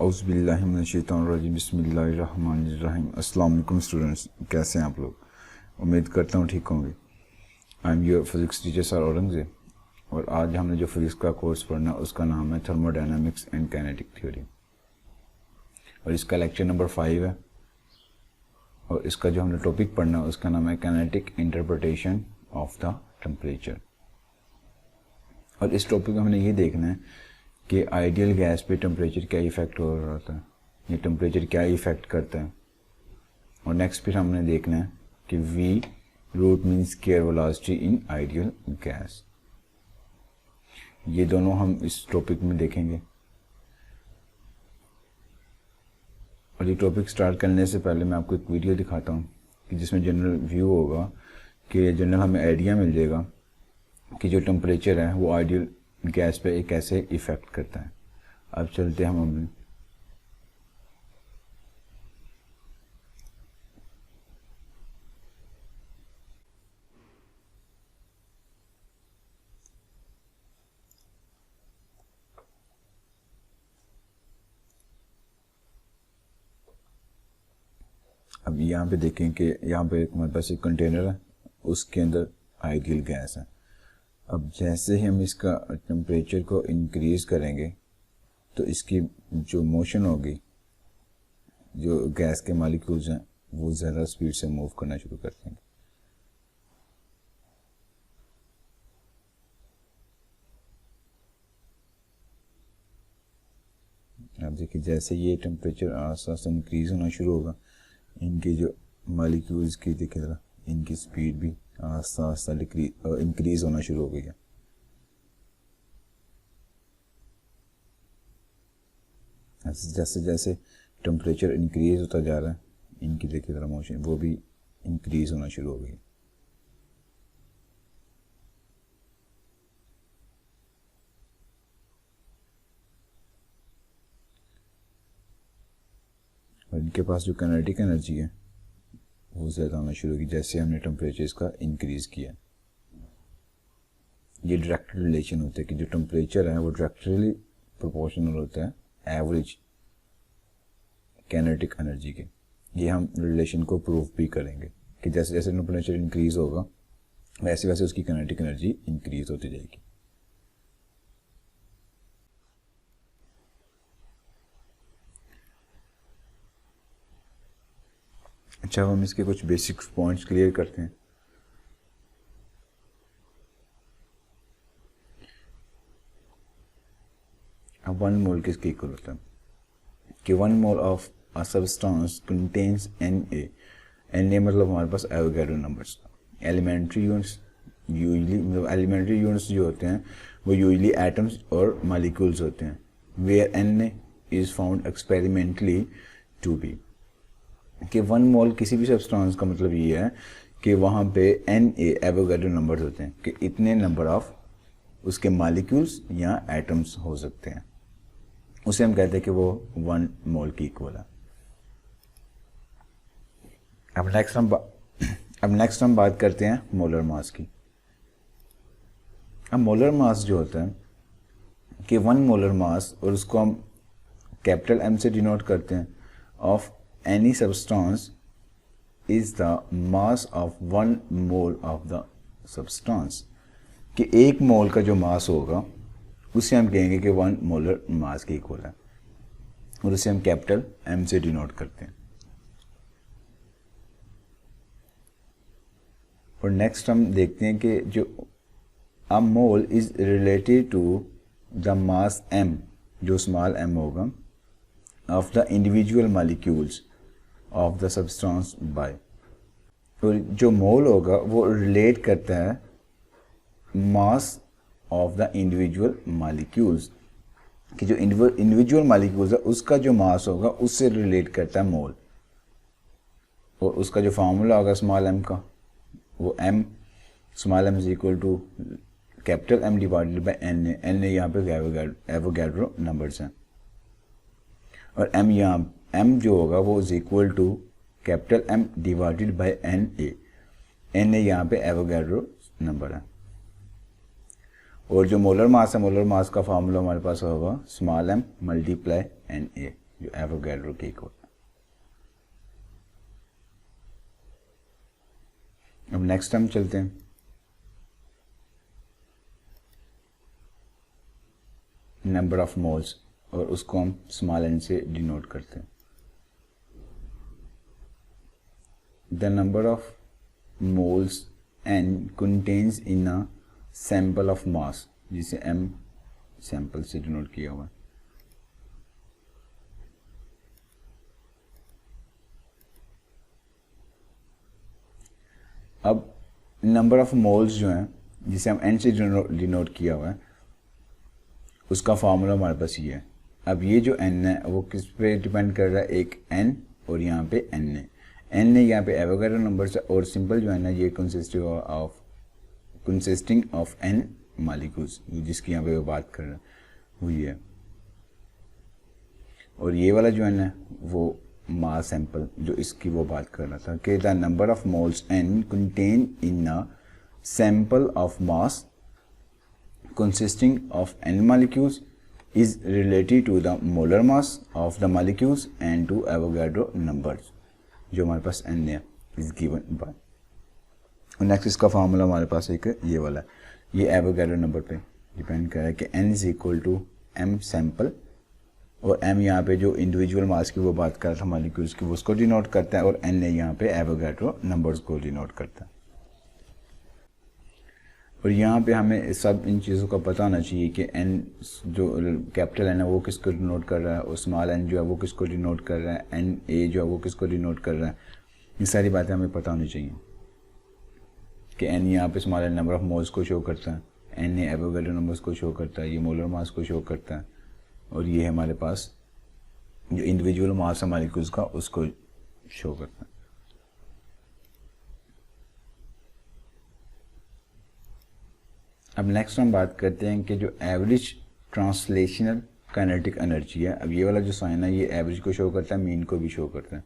औज़ुबिल्लाहिमिनश्शैतानिर्रजीम बिस्मिल्लाहिर्रहमानिर्रहीम। अस्सलाम वालेकुम स्टूडेंट्स, कैसे हैं आप लोग? उम्मीद करता हूँ ठीक होंगे। I am your physics teacher sir Aurangzeb, और आज हमने जो फिज़िक्स का कोर्स पढ़ना उसका नाम है थर्मोडायनामिक्स एंड काइनेटिक थ्योरी, और इसका लेक्चर नंबर 5 है। और इसका जो हमने टॉपिक पढ़ना उसका नाम है kinetic interpretation of the temperature. और इस टॉपिक में हमने ये देखना है कि आइडियल गैस पे टेम्परेचर क्या इफ़ेक्ट हो रहा होता है, ये टेम्परेचर क्या इफ़ेक्ट करता है। और नेक्स्ट फिर हमने देखना है कि V root mean square velocity in ideal gas. ये दोनों हम इस टॉपिक में देखेंगे। और ये टॉपिक स्टार्ट करने से पहले मैं आपको एक वीडियो दिखाता हूँ कि जिसमें जनरल व्यू होगा, कि जनरल हमें आइडिया मिल जाएगा कि जो टेम्परेचर है वो आइडियल गैस पे एक कैसे इफ़ेक्ट करता है। अब चलते हैं हम अब यहाँ पे देखें कि यहाँ पे हमारे पास एक कंटेनर है, उसके अंदर आइडियल गैस है। अब जैसे ही हम इसका टेम्परेचर को इंक्रीज़ करेंगे तो इसकी जो मोशन होगी, जो गैस के मॉलिक्यूल्स हैं वो ज़्यादा स्पीड से मूव करना शुरू कर देंगे। अब देखिए जैसे ये टेम्परेचर आस्ते आस्ते इंक्रीज़ होना शुरू होगा, इनके जो मॉलिक्यूल्स की देखिए ज़रा, इनकी स्पीड भी आस्ता आस्ता इंक्रीज़ होना शुरू हो गई है। जैसे जैसे टेम्परेचर इंक्रीज़ होता जा रहा है, इनकी देखिए ज़रा मोशन वो भी इंक्रीज़ होना शुरू हो गई। और इनके पास जो काइनेटिक एनर्जी है वो ज़्यादा होना शुरू होगी जैसे हमने टेम्परेचर इसका इंक्रीज़ किया। ये डायरेक्ट रिलेशन होता है कि जो टेम्परेचर है वो डायरेक्टली प्रोपोर्शनल होता है एवरेज काइनेटिक एनर्जी के। ये हम रिलेशन को प्रूव भी करेंगे कि जैसे जैसे टेम्परेचर इंक्रीज़ होगा वैसे वैसे उसकी काइनेटिक एनर्जी इंक्रीज़ होती जाएगी। अच्छा, हम इसके कुछ बेसिक पॉइंट्स क्लियर करते हैं। अब 1 मोल किसके इक्वल होता है कि 1 mole of a substance contains Na। Na मतलब हमारे पास Avogadro numbers. Elementary units usually, मतलब एलिमेंट्री यूनिट्स जो होते हैं वो यूजली एटम्स और मॉलिक्यूल्स होते हैं। Where Na is found experimentally to be कि 1 मोल किसी भी सब्सटेंस का मतलब ये है कि वहाँ पे Na एवोगैड्रो नंबर्स होते हैं कि इतने नंबर ऑफ उसके मॉलिक्यूल्स या एटम्स हो सकते हैं, उसे हम कहते हैं कि वो 1 मोल की इक्वल है। अब नेक्स्ट हम बात करते हैं मोलर मास की। अब मोलर मास जो होता है कि 1 मोलर मास, और उसको हम कैपिटल M से डिनोट करते हैं, of any substance is the mass of 1 mole of the substance, कि 1 मोल का जो मास होगा उसे हम कहेंगे कि 1 मोलर मास के इक्वल है, और उसे हम कैपिटल M से डिनोट करते हैं। और नेक्स्ट हम देखते हैं कि जो a mole is related to the mass M, जो स्मॉल m होगा, of the individual molecules of the substance by. और जो मोल होगा वो रिलेट करता है mass of the individual molecules, कि जो इंडिविजुअल मॉलिक्यूल्स है उसका जो मास होगा उससे रिलेट करता है मोल। और उसका जो फार्मूला होगा स्मॉल m का, वो m small m is equal to capital M divided by Na यहाँ पे एवोगैड्रो नंबर्स हैं, और m जो होगा वो is equal to capital M divided by Na यहाँ पे एवोगैड्रो नंबर है। और जो मोलर मास है, मोलर मास का फार्मूला हमारे पास होगा स्मॉल m मल्टीप्लाई Na, जो एवोगैड्रो की कोड। अब नेक्स्ट हम चलते हैं नंबर ऑफ मोल्स, और उसको हम स्मॉल एन से डिनोट करते हैं। The number of moles N contains in a sample of mass, जिसे एम सैंपल से डिनोट किया हुआ है। अब नंबर ऑफ मोल्स जो हैं जिसे हम एन से डिनोट किया हुआ है, उसका फार्मूला हमारे पास ये है। अब ये जो एन है वो किस पे डिपेंड कर रहा है, एक एन और यहाँ पे एन है। एन है यहाँ पे एवोगैड्रो नंबर से, और सिंपल जो है ना ये कंसिस्टिंग ऑफ एन मॉलिक्यूल्स, जिसकी यहाँ पे वो बात कर रहा है हुई है। और ये वाला जो है ना वो मास सैंपल जो इसकी वो बात कर रहा था कि the number of moles N contain in a sample of mass consisting of n molecules is related to the molar mass of the molecules and to Avogadro numbers, जो हमारे पास n है is given by। और next इसका formula हमारे पास एक ये वाला है, ये एवोगैड्रो नंबर पे डिपेंड कर रहा है कि n is equal to m sample, और m यहाँ पे जो इंडिविजुअल मास की वो बात कर रहा था मॉलिक्यूल्स की, वो उसको डिनोट करता है, और n यहाँ पे एवोगैड्रो नंबर्स को डिनोट करता है। और यहाँ पे हमें सब इन चीज़ों का पता होना चाहिए कि n जो कैपिटल n है वो किसको डिनोट कर रहा है, और स्मॉल n जो है वो किसको डिनोट कर रहा है, n a जो है वो किसको डिनोट कर रहा है। ये सारी बातें हमें पता होनी चाहिए कि n यहाँ पे small n number of moles को शो करता है, n ए एवोगैड्रो नंबर्स को शो करता है, ये मोलर मास को शो करता है, और ये हमारे पास जो इंडिविजुअल मास है मॉलिक्यूल्स का उसको शो करता है। अब नेक्स्ट हम बात करते हैं कि जो एवरेज ट्रांसलेशनल काइनेटिक एनर्जी है। अब ये वाला जो साइन है ये एवरेज को शो करता है, मीन को भी शो करता है।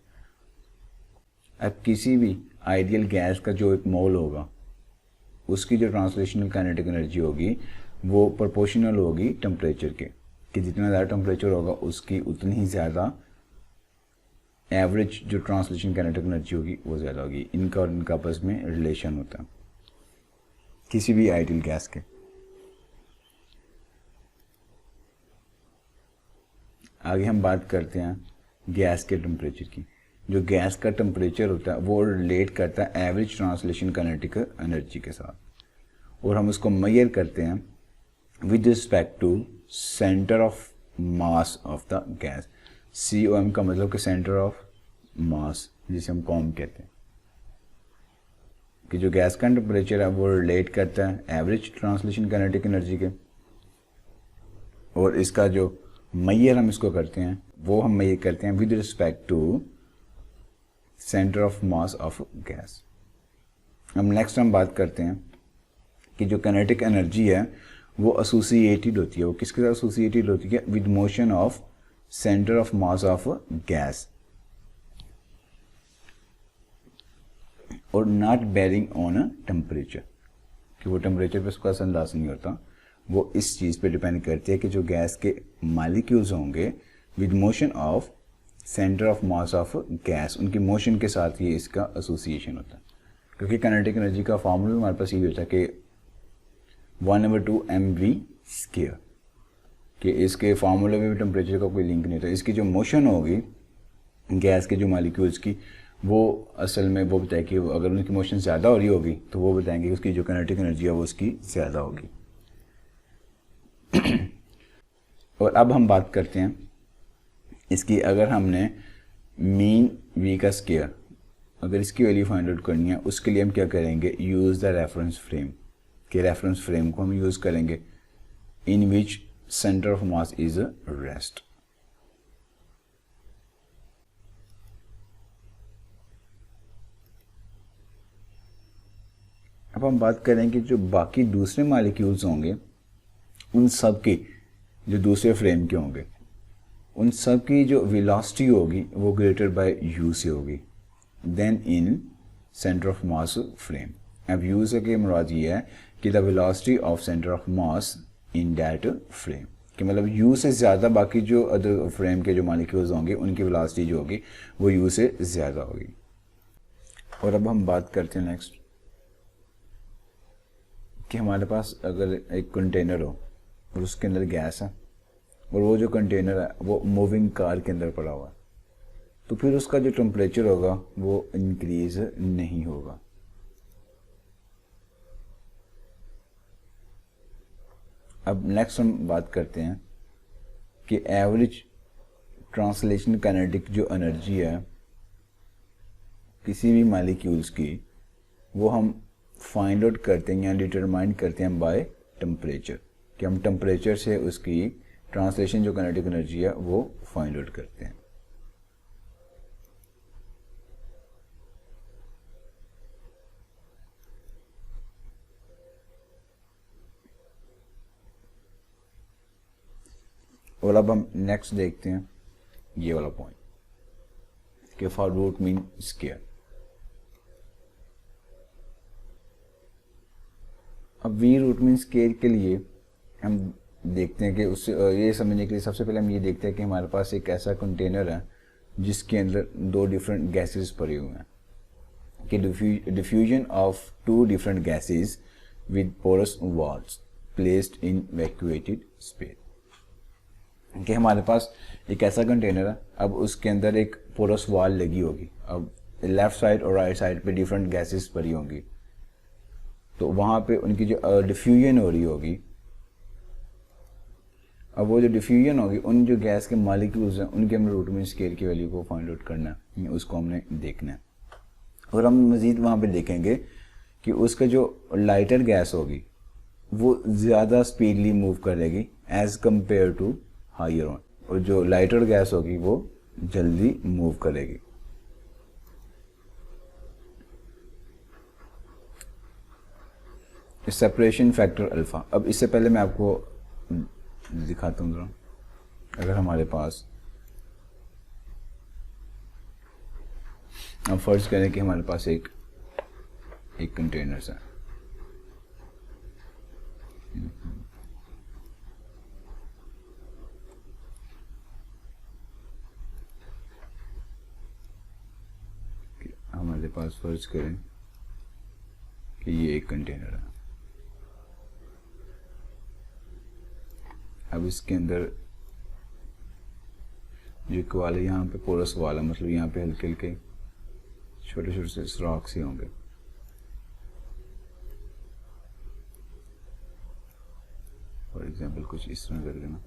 अब किसी भी आइडियल गैस का जो एक मोल होगा उसकी जो ट्रांसलेशनल काइनेटिक एनर्जी होगी वो प्रोपोर्शनल होगी टेम्परेचर के, कि जितना ज़्यादा टेम्परेचर होगा उसकी उतनी ही ज़्यादा एवरेज जो ट्रांसलेशन काइनेटिक एनर्जी होगी वो ज़्यादा होगी। इनका और इनका आपस में रिलेशन होता है किसी भी आइडियल गैस के। आगे हम बात करते हैं गैस के टेम्परेचर की। जो गैस का टेम्परेचर होता है वो रिलेट करता है एवरेज ट्रांसलेशन काइनेटिक एनर्जी के साथ, और हम उसको मेजर करते हैं with respect to centre of mass of the gas. COM का मतलब कि सेंटर ऑफ मास, जिसे हम कॉम कहते हैं, कि जो गैस का टेम्परेचर है वो रिलेट करता है एवरेज ट्रांसलेशन काइनेटिक एनर्जी के, और इसका जो मेजर हम इसको करते हैं वो हम मेजर करते हैं with respect to centre of mass of gas. अब नेक्स्ट हम बात करते हैं कि जो काइनेटिक एनर्जी है वो एसोसिएटेड होती है, वो किसके साथ एसोसिएटेड होती है, with motion of centre of mass of gas, और not bearing on a temperature, कि वो टेम्परेचर पे उसका अंदाज नहीं होता। वो इस चीज़ पे डिपेंड करती है कि जो गैस के मॉलिक्यूल्स होंगे with motion of centre of mass of gas, उनकी मोशन के साथ ये इसका एसोसिएशन होता है। क्योंकि काइनेटिक एनर्जी का फार्मूला हमारे पास ये होता है कि 1/2 mv², कि इसके फार्मूले में भी टेम्परेचर का कोई लिंक नहीं था। इसकी जो मोशन होगी गैस के जो मॉलिक्यूल्स की वो असल में वो बताएगी, अगर उनकी मोशन ज़्यादा हो रही होगी तो वो बताएंगे कि उसकी जो काइनेटिक एनर्जी है वो उसकी ज़्यादा होगी। और अब हम बात करते हैं इसकी, अगर हमने मीन वी का स्क्वायर अगर इसकी वैल्यू फाइंड आउट करनी है, उसके लिए हम क्या करेंगे, यूज़ द रेफरेंस फ्रेम, के रेफरेंस फ्रेम को हम यूज़ करेंगे in which centre of mass is rest. अब हम बात करेंगे जो बाकी दूसरे मॉलिक्यूल्स होंगे उन सब की जो दूसरे फ्रेम के होंगे उन सब की जो वेलोसिटी होगी वो ग्रेटर बाय u से होगी then in centre of mass frame. अब u से के मुराद ये है कि the velocity of centre of mass in that frame, कि मतलब u से ज़्यादा बाकी जो अदर फ्रेम के जो मॉलिक्यूल्स होंगे उनकी वेलोसिटी जो होगी वो u से ज़्यादा होगी। और अब हम बात करते हैं नेक्स्ट कि हमारे पास अगर एक कंटेनर हो और उसके अंदर गैस है और वो जो कंटेनर है वो मूविंग कार के अंदर पड़ा हुआ है, तो फिर उसका जो टेम्परेचर होगा वो इंक्रीज नहीं होगा। अब नेक्स्ट हम बात करते हैं कि एवरेज ट्रांसलेशन काइनेटिक जो एनर्जी है किसी भी मॉलिक्यूल्स की वो हम फाइंड आउट करते हैं या डिटरमाइन करते हैं बाय टेम्परेचर, कि हम टेम्परेचर से उसकी ट्रांसलेशन जो काइनेटिक एनर्जी है वो फाइंड आउट करते हैं। और अब हम नेक्स्ट देखते हैं ये वाला पॉइंट कि फॉर रूट मीन स्क्वायर। अब वी रूट मीन स्क्वायर के लिए हम देखते हैं कि उससे ये समझने के लिए सबसे पहले हम ये देखते हैं कि हमारे पास एक ऐसा कंटेनर है जिसके अंदर दो डिफरेंट गैसेस पड़े हुए हैं, कि diffusion of two different gases with porous walls placed in evacuated space. कि हमारे पास एक ऐसा कंटेनर है, अब उसके अंदर एक पोरस वॉल लगी होगी, अब लेफ्ट साइड और राइट साइड पे डिफरेंट गैसेस पड़ी होंगी, तो वहाँ पे उनकी जो डिफ्यूजन हो रही होगी, अब वो जो डिफ्यूजन होगी उन जो गैस के मॉलिक्यूल्स हैं उनके हमने रूट मीन स्क्वायर की वैल्यू को फाइंड आउट करना है, उसको हमने देखना है। और हम मज़ीद वहाँ पे देखेंगे कि उसका जो लाइटर गैस होगी वो ज़्यादा स्पीडली मूव करेगी as compare to higher one, और जो लाइटर गैस होगी वो जल्दी मूव करेगी। सेपरेशन फैक्टर अल्फा, अब इससे पहले मैं आपको दिखाता हूँ जरा। अगर हमारे पास हम फर्ज करें कि हमारे पास एक कंटेनर है, हमारे पास फर्ज करें कि ये एक कंटेनर है। अब इसके अंदर जो इक्वल है यहाँ पे पोरस वाला, मतलब यहाँ पे हल्के हल्के छोटे छोटे से सुराख से होंगे। फॉर एग्जाम्पल कुछ इस तरह कर देना,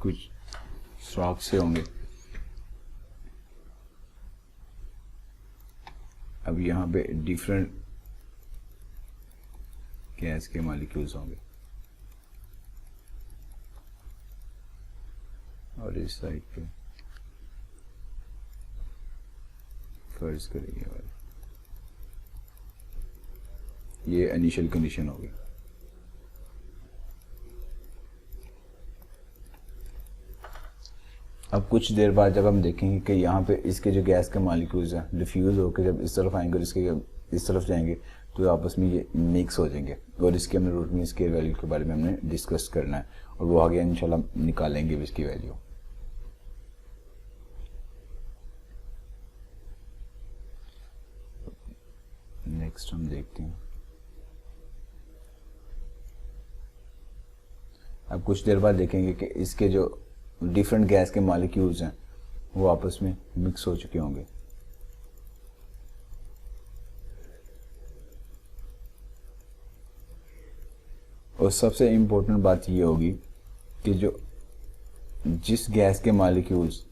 कुछ सुराख से होंगे। अब यहाँ पे डिफरेंट गैस के मॉलिक्यूल्स होंगे और इस साइड पे फर्ज करेंगे वाले, ये इनिशियल कंडीशन होगी। अब कुछ देर बाद जब हम देखेंगे कि यहाँ पे इसके जो गैस के मॉलिक्यूल्स हैं डिफ्यूज होकर जब इस तरफ आएंगे और इसके इस तरफ जाएंगे तो आपस में ये मिक्स हो जाएंगे, और इसके हमने रूट मीन स्क्वायर वैल्यू के बारे में हमने डिस्कस करना है और वो आगे इंशाल्लाह निकालेंगे भी इसकी वैल्यू। नेक्स्ट हम देखते हैं, अब कुछ देर बाद देखेंगे कि इसके जो डिफरेंट गैस के मॉलिक्यूल्स हैं वो आपस में मिक्स हो चुके होंगे। और सबसे इम्पोर्टेंट बात ये होगी कि जो जिस गैस के मॉलिक्यूल्स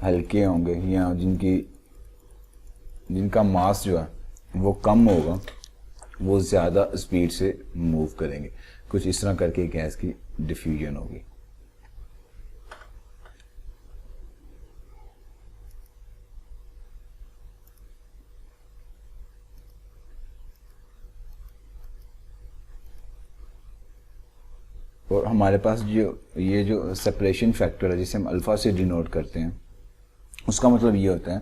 हल्के होंगे या जिनका मास जो है वो कम होगा वो ज़्यादा स्पीड से मूव करेंगे। कुछ इस तरह करके गैस की डिफ्यूजन होगी। और हमारे पास ये जो सेपरेशन फैक्टर है जिसे हम अल्फा से डिनोट करते हैं, उसका मतलब ये होता है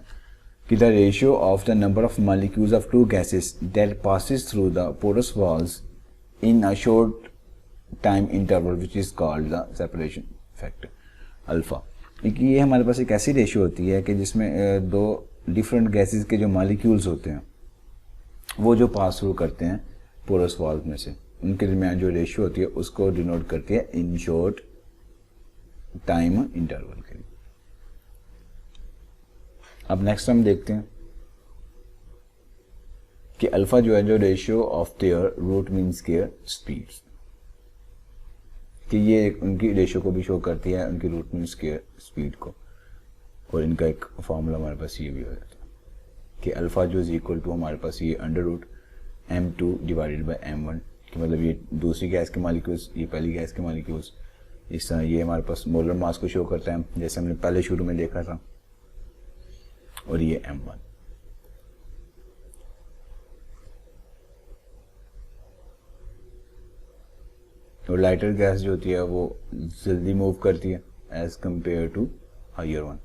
कि the ratio of the number of molecules of two gases that passes through the porous walls in a short time interval which is called the separation factor alpha. ये हमारे पास एक ऐसी रेशियो होती है कि जिसमें दो डिफरेंट गैसेस के जो मॉलिक्यूल्स होते हैं वो जो पास थ्रू करते हैं पोरस वॉल्व में से, उनके दरमियान जो रेशियो होती है उसको डिनोट करती है इन शॉर्ट टाइम इंटरवल के लिए। अब नेक्स्ट हम देखते हैं कि अल्फा जो है जो ratio of their root mean square speeds, कि ये उनकी रेशियो को भी शो करती है, उनकी रूट मीन स्क्वायर स्पीड को। और इनका एक फॉर्मूला हमारे पास ये भी हो जाता है कि अल्फा जो इज इक्वल टू हमारे पास ये under root m2 divided by m1, कि मतलब ये दूसरी गैस के मॉलिक्यूल्स, ये पहली गैस के मॉलिक्यूल्स, इस तरह ये हमारे पास मोलर मास को शो करता है जैसे हमने पहले शुरू में देखा था, और ये m1। और लाइटर गैस जो होती है वो जल्दी मूव करती है as compare to higher one.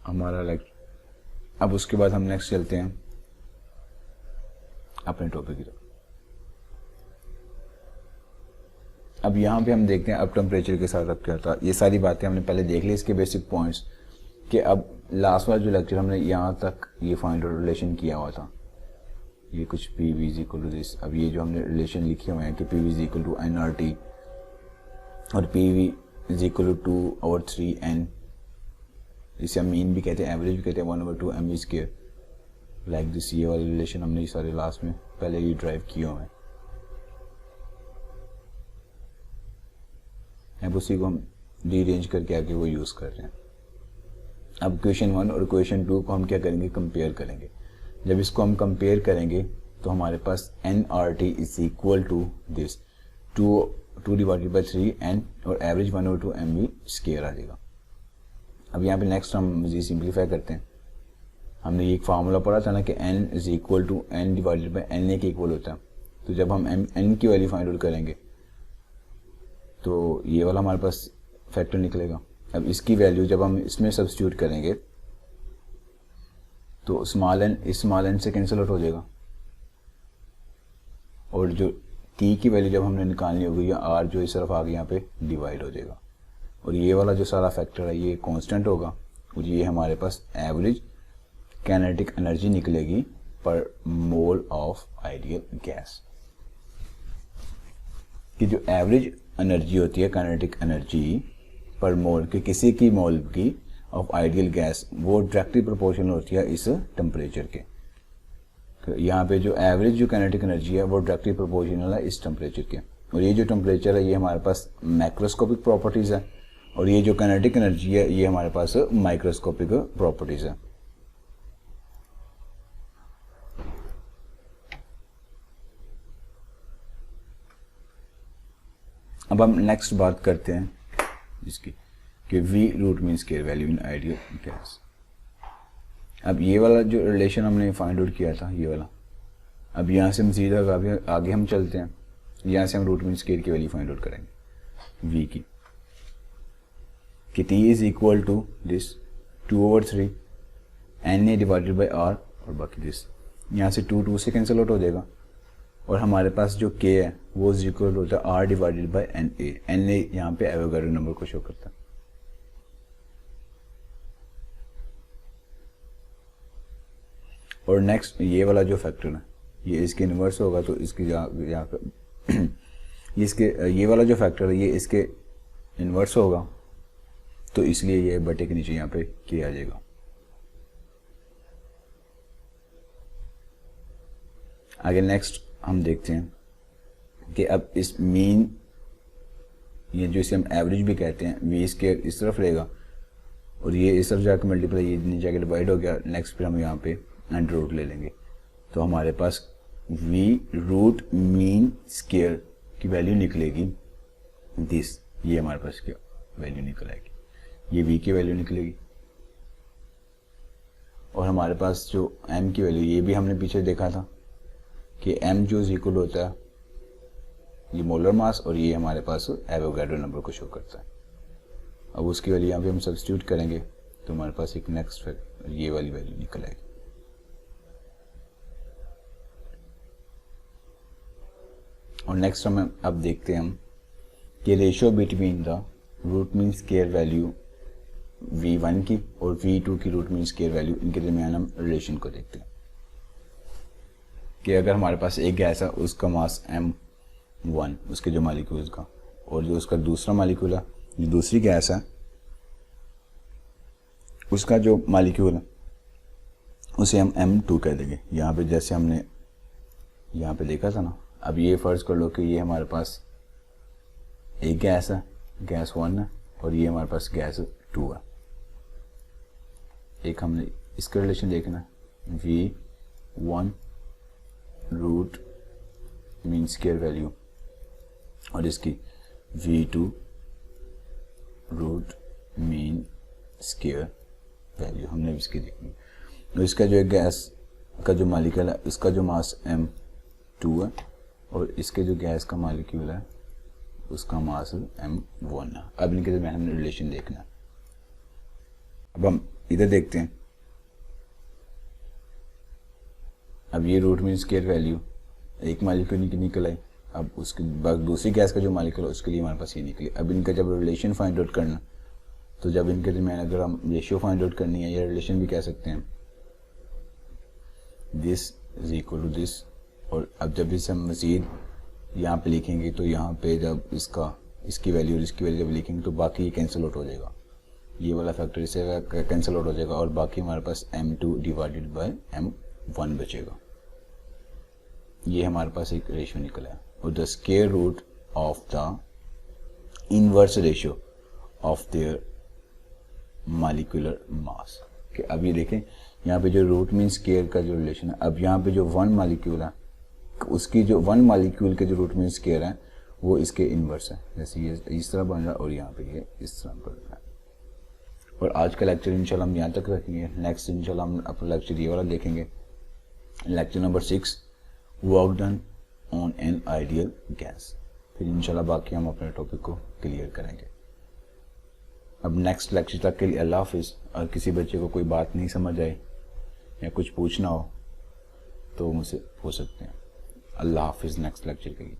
हमारा अब उसके बाद हम नेक्स्ट चलते हैं अपने टॉपिक की तरफ। अब यहाँ पे हम देखते हैं अब टेम्परेचर के साथ अब क्या था। ये सारी बातें हमने पहले देख ली, इसके बेसिक पॉइंट्स, कि अब लास्ट वाला जो लेक्चर हमने यहाँ तक ये फाइंड आउट रिलेशन किया हुआ था, ये कुछ P V is equal to this. अब ये जो हमने रिलेशन लिखे हुए हैं कि P V is equal to N R T और P V is equal to 2/3n, इसे हम मीन भी कहते हैं, एवरेज भी कहते हैं, 1/2 mv स्क्वायर, लाइक दिस। ये वाले रिलेशन हमने ये सारे लास्ट में पहले ही ड्राइव किए हुए हैं। अब उसी को हम रीअरेंज करके आके वो यूज़ कर रहे हैं। अब क्वेश्चन 1 और क्वेश्चन 2 को हम क्या करेंगे, कंपेयर करेंगे। जब इसको हम कंपेयर करेंगे तो हमारे पास N R T is equal to this 2 divided by 3n और एवरेज 1/2 mv स्क्वायर आ जाएगा। अब यहाँ पे नेक्स्ट हम ये सिंप्लीफाई करते हैं। हमने ये एक फार्मूला पढ़ा था ना कि n is equal to n divided by na के इक्वल होता है। तो जब हम n की वैल्यू फाइंड आउट करेंगे तो ये वाला हमारे पास फैक्टर निकलेगा। अब इसकी वैल्यू जब हम इसमें सब्स्टिट्यूट करेंगे तो स्मॉल n से कैंसिल आउट हो जाएगा, और जो t की वैल्यू जब हमने निकालनी होगी या r जो इस तरफ आ गई यहाँ पे डिवाइड हो जाएगा, और ये वाला जो सारा फैक्टर है ये कांस्टेंट होगा, और ये हमारे पास एवरेज काइनेटिक एनर्जी निकलेगी पर मोल ऑफ आइडियल गैस। कि जो एवरेज एनर्जी होती है काइनेटिक एनर्जी पर मोल की किसी की मोल की ऑफ आइडियल गैस, वो डायरेक्टली प्रोपोर्शनल होती है इस टेम्परेचर के। तो यहाँ पे जो एवरेज जो काइनेटिक एनर्जी है वो डायरेक्टली प्रोपोर्शनल है इस टेम्परेचर के। और ये जो टेम्परेचर है ये हमारे पास मैक्रोस्कोपिक प्रॉपर्टीज़ है, और ये जो काइनेटिक एनर्जी है ये हमारे पास माइक्रोस्कोपिक प्रॉपर्टीज़ है। अब हम नेक्स्ट बात करते हैं इसकी कि v root mean square value in ideal gas. अब ये वाला जो रिलेशन हमने फाइंड आउट किया था ये वाला, अब यहाँ से हम सीधा आगे हम चलते हैं। यहाँ से हम रूट मीन स्क्वायर की वैल्यू फाइंड आउट करेंगे v की, कि t is equal to this 2/3 na divided by r, और बाकी दिस यहाँ से 2 से कैंसिल आउट हो जाएगा, और हमारे पास जो k है वो इज इक्वल होता है r डिवाइडेड बाई na यहाँ पे एवोगाड्रो नंबर को शो करता है। और नेक्स्ट ये वाला जो फैक्टर है ये इसके इन्वर्स होगा, तो इसकी यहाँ इसके ये वाला जो फैक्टर है ये इसके इन्वर्स होगा, तो इसलिए ये बटे के नीचे यहाँ पे किया जाएगा। आगे नेक्स्ट हम देखते हैं कि अब इस मीन, ये जो इसे हम एवरेज भी कहते हैं, वी स्क्वायर इस तरफ रहेगा और ये इस तरफ जाकर मल्टीप्लाई, ये नीचे जाकर डिवाइड हो गया। नेक्स्ट फिर हम यहाँ पे अंडर रूट ले लेंगे, तो हमारे पास वी रूट मीन स्क्वायर की वैल्यू निकलेगी दिस, ये हमारे पास क्या वैल्यू निकल आएगी, ये v की वैल्यू निकलेगी। और हमारे पास जो m की वैल्यू, ये भी हमने पीछे देखा था कि m जो इक्वल होता है ये मोलर मास, और ये हमारे पास एवोगाड्रो नंबर को शो करता है। अब उसकी वैल्यू यहाँ पे हम सब्स्टिट्यूट करेंगे तो हमारे पास एक नेक्स्ट ये वाली वैल्यू निकल आएगी। और नेक्स्ट हम अब देखते हैं हम कि ratio between the root mean square value v1 की और v2 की रूट मीन स्केयर वैल्यू, इनके दरमियान हम रिलेशन को देखते हैं कि अगर हमारे पास एक गैस है उसका मास m1 उसके जो मालिक्यूल्स का, और जो उसका दूसरा मालिक्यूल है जो दूसरी गैस है उसका जो मालिक्यूल है उसे हम m2 कह देंगे। यहाँ पे जैसे हमने यहाँ पे देखा था ना, अब ये फ़र्ज कर लो कि ये हमारे पास एक गैस है, गैस 1 है, और ये हमारे पास गैस 2 है। एक हमने इसका रिलेशन देखना, v1 root mean square value और इसकी v2 root mean square value हमने इसकी देखनी। तो इसका जो एक गैस का जो मालिक्यूल है इसका जो मास m2 है और इसके जो गैस का मालिक्यूल है उसका मास m1 है। अब इनके दरमियान हमने रिलेशन देखना। अब हम इधर देखते हैं, अब ये रूट मीन स्केयर वैल्यू एक मालिक्यूल की निकल आई, अब उसके बाद दूसरी गैस का जो मालिक्यूल है उसके लिए हमारे पास ये निकली। अब इनका जब रिलेशन फाइंड आउट करना, तो जब इनके दरमियान अगर हम रेशियो फाइंड आउट करनी है या रिलेशन भी कह सकते हैं, this is equal to this, और अब जब इसे हम मज़ीद यहाँ पे लिखेंगे तो यहाँ पे जब इसकी वैल्यू और इसकी वैल्यू जब लिखेंगे तो बाकी कैंसिल आउट हो जाएगा, ये वाला फैक्टर इससे कैंसिल आउट हो जाएगा और बाकी हमारे पास m2 डिवाइडेड बाय m1 बचेगा। ये हमारे पास एक रेशियो निकला है। और the square root of the inverse ratio of their molecular mass. कि अब ये देखें यहाँ पे जो रूट मीन स्केयर का जो रिलेशन है, अब यहाँ पे जो 1 मॉलिक्यूल है उसकी जो 1 मॉलिक्यूल के जो रूट मीन स्केयर है वो इसके इनवर्स है, जैसे ये इस तरह बन रहा है और यहाँ पे ये इस तरह बन रहा है। और आज का लेक्चर इंशाल्लाह हम यहाँ तक रखेंगे। नेक्स्ट इंशाल्लाह हम अपना लेक्चर ये वाला देखेंगे, lecture number 6, work done on an ideal gas. फिर इंशाल्लाह बाकी हम अपने टॉपिक को क्लियर करेंगे। अब नेक्स्ट लेक्चर तक के लिए अल्लाह हाफिज़। और किसी बच्चे को कोई बात नहीं समझ आए या कुछ पूछना हो तो मुझसे पूछ सकते हैं। अल्लाह हाफिज़ नेक्स्ट लेक्चर के लिए।